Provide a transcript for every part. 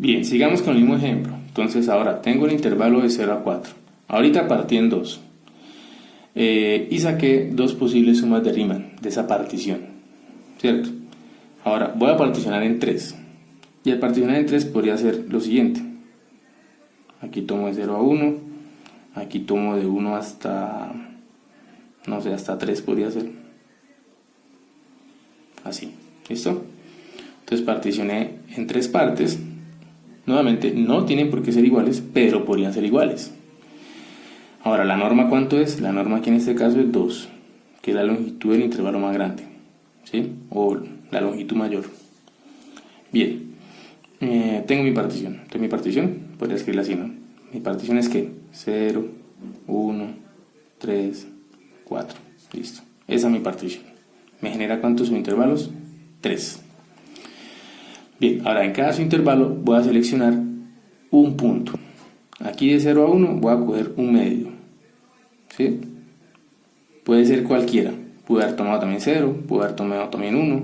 Bien, sigamos con el mismo ejemplo. Entonces ahora tengo el intervalo de 0 a 4. Ahorita partí en 2. Y saqué dos posibles sumas de Riemann de esa partición, ¿cierto? Ahora voy a particionar en 3. Y al particionar en 3 podría ser lo siguiente. Aquí tomo de 0 a 1. Aquí tomo de 1 hasta, no sé, hasta 3 podría ser. Así, ¿listo? Entonces particioné en 3 partes. Nuevamente, no tienen por qué ser iguales, pero podrían ser iguales. Ahora, ¿la norma cuánto es? La norma aquí en este caso es 2, que es la longitud del intervalo más grande, ¿sí? O la longitud mayor. Bien, tengo mi partición. Entonces mi partición, podría escribirla así, ¿no? Mi partición es ¿qué? 0, 1, 3, 4. Listo. Esa es mi partición. ¿Me genera cuántos subintervalos? 3. Bien, ahora en cada subintervalo voy a seleccionar un punto. Aquí de 0 a 1 voy a coger un medio, ¿sí? Puede ser cualquiera. Pude haber tomado también 0, pude haber tomado también 1,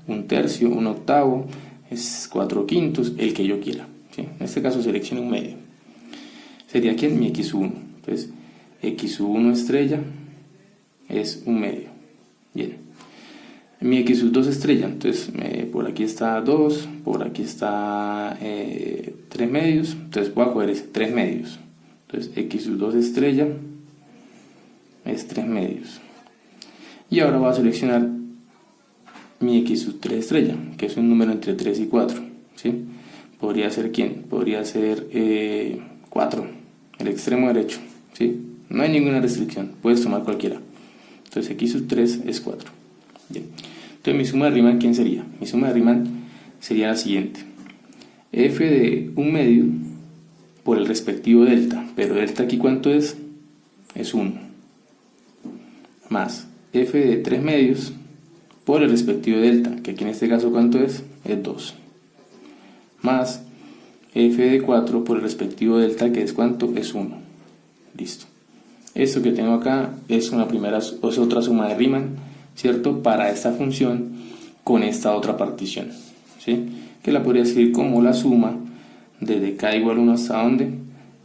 un tercio, un octavo, es 4/5, el que yo quiera, ¿sí? En este caso selecciono un medio. Sería aquí mi x1. Entonces, x1 estrella es un medio. Bien. Mi x2 estrella, entonces por aquí está 2, por aquí está 3 medios, entonces voy a coger ese 3 medios. Entonces x2 estrella es 3 medios. Y ahora voy a seleccionar mi x3 estrella, que es un número entre 3 y 4, ¿sí? Podría ser ¿quién? Podría ser 4, el extremo derecho, ¿sí? No hay ninguna restricción, puedes tomar cualquiera. Entonces x3 es 4. Bien. Entonces mi suma de Riemann, ¿quién sería? Mi suma de Riemann sería la siguiente. F de un medio por el respectivo delta. Pero delta aquí ¿cuánto es? Es 1. Más F de 3 medios por el respectivo delta, que aquí en este caso ¿cuánto es? Es 2. Más F de 4 por el respectivo delta, que es ¿cuánto? Es 1. Listo. Esto que tengo acá es otra suma de Riemann, ¿cierto? Para esta función con esta otra partición, ¿sí? Que la podría escribir como la suma desde k igual a 1 hasta ¿dónde?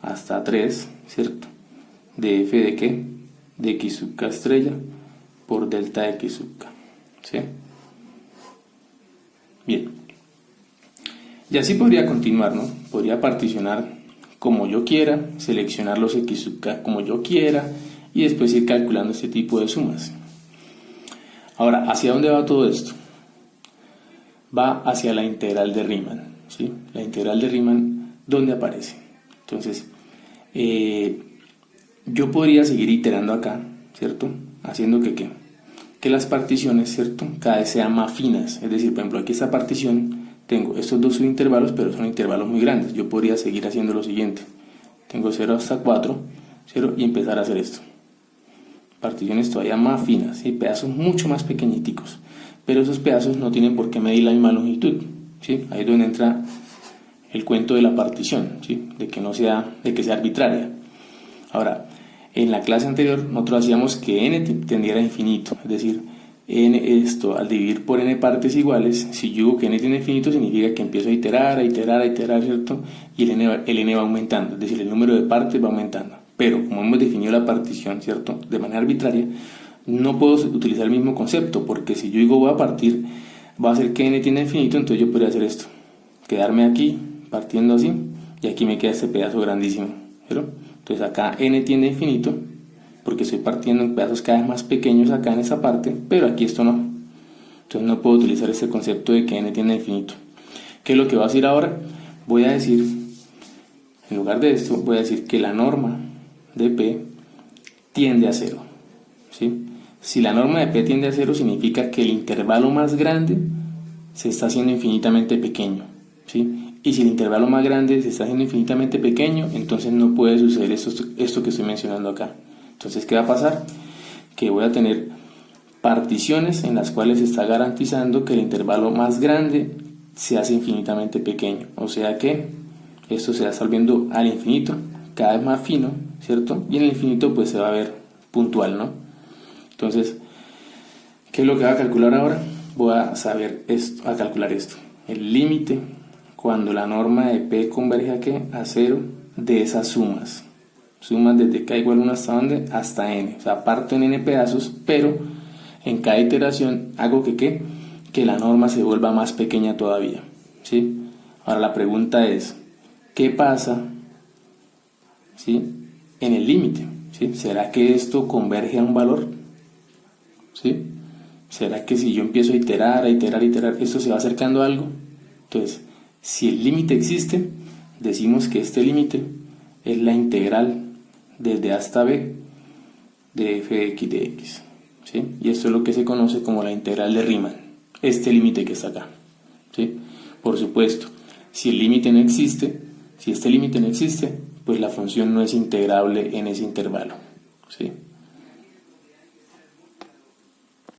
Hasta 3, ¿cierto? De f de ¿qué? De x sub k estrella por delta de x sub k, ¿sí? Bien. Y así podría continuar, ¿no? Podría particionar como yo quiera, seleccionar los x sub k como yo quiera y después ir calculando este tipo de sumas. Ahora, ¿hacia dónde va todo esto? Va hacia la integral de Riemann, ¿sí? La integral de Riemann, ¿dónde aparece? Entonces, yo podría seguir iterando acá, ¿cierto? Haciendo que, ¿qué? Que las particiones, ¿cierto? Cada vez sean más finas. Es decir, por ejemplo, aquí esta partición, tengo estos dos subintervalos, pero son intervalos muy grandes. Yo podría seguir haciendo lo siguiente. Tengo 0 hasta 4, 0, y empezar a hacer esto. Particiones todavía más finas, ¿sí? Pedazos mucho más pequeñiticos, pero esos pedazos no tienen por qué medir la misma longitud, ¿sí? Ahí es donde entra el cuento de la partición, ¿sí? De que sea arbitraria. Ahora, en la clase anterior nosotros hacíamos que n tendiera a infinito, es decir, al dividir por n partes iguales, si yo digo que n tiene infinito significa que empiezo a iterar, ¿cierto? Y el n va aumentando, es decir, el número de partes va aumentando. Pero como hemos definido la partición, ¿cierto? De manera arbitraria, no puedo utilizar el mismo concepto, porque si yo digo voy a partir, va a ser que n tiene infinito, entonces yo podría hacer esto. Quedarme aquí, partiendo así, y aquí me queda este pedazo grandísimo, ¿cierto? Entonces acá n tiende a infinito, porque estoy partiendo en pedazos cada vez más pequeños acá en esa parte, pero aquí esto no. Entonces no puedo utilizar este concepto de que n tiende a infinito. ¿Qué es lo que voy a decir ahora? Voy a decir, en lugar de esto, voy a decir que la norma de P tiende a 0, ¿sí? Si la norma de P tiende a 0 significa que el intervalo más grande se está haciendo infinitamente pequeño, ¿sí? Y si el intervalo más grande se está haciendo infinitamente pequeño, entonces no puede suceder esto que estoy mencionando acá. Entonces, ¿qué va a pasar? Que voy a tener particiones en las cuales se está garantizando que el intervalo más grande se hace infinitamente pequeño, o sea que esto se va volviendo al infinito, cada vez más fino, ¿cierto? Y en el infinito pues se va a ver puntual, ¿no? Entonces, ¿qué es lo que voy a calcular ahora? Voy a calcular esto, el límite cuando la norma de P converge ¿a qué? A 0 de esas sumas. Sumas desde K igual a 1 hasta ¿dónde? Hasta N. O sea, parto en N pedazos, pero en cada iteración hago que ¿qué? Que la norma se vuelva más pequeña todavía, ¿sí? Ahora la pregunta es, ¿qué pasa, ¿sí? En el límite, ¿sí? ¿Será que esto converge a un valor? ¿Sí? ¿Será que si yo empiezo a iterar, esto se va acercando a algo? Entonces, si el límite existe, decimos que este límite es la integral desde A hasta B de f de x de x, ¿sí? Y esto es lo que se conoce como la integral de Riemann, este límite que está acá, ¿sí? Por supuesto, si el límite no existe, si este límite no existe, pues la función no es integrable en ese intervalo, ¿sí?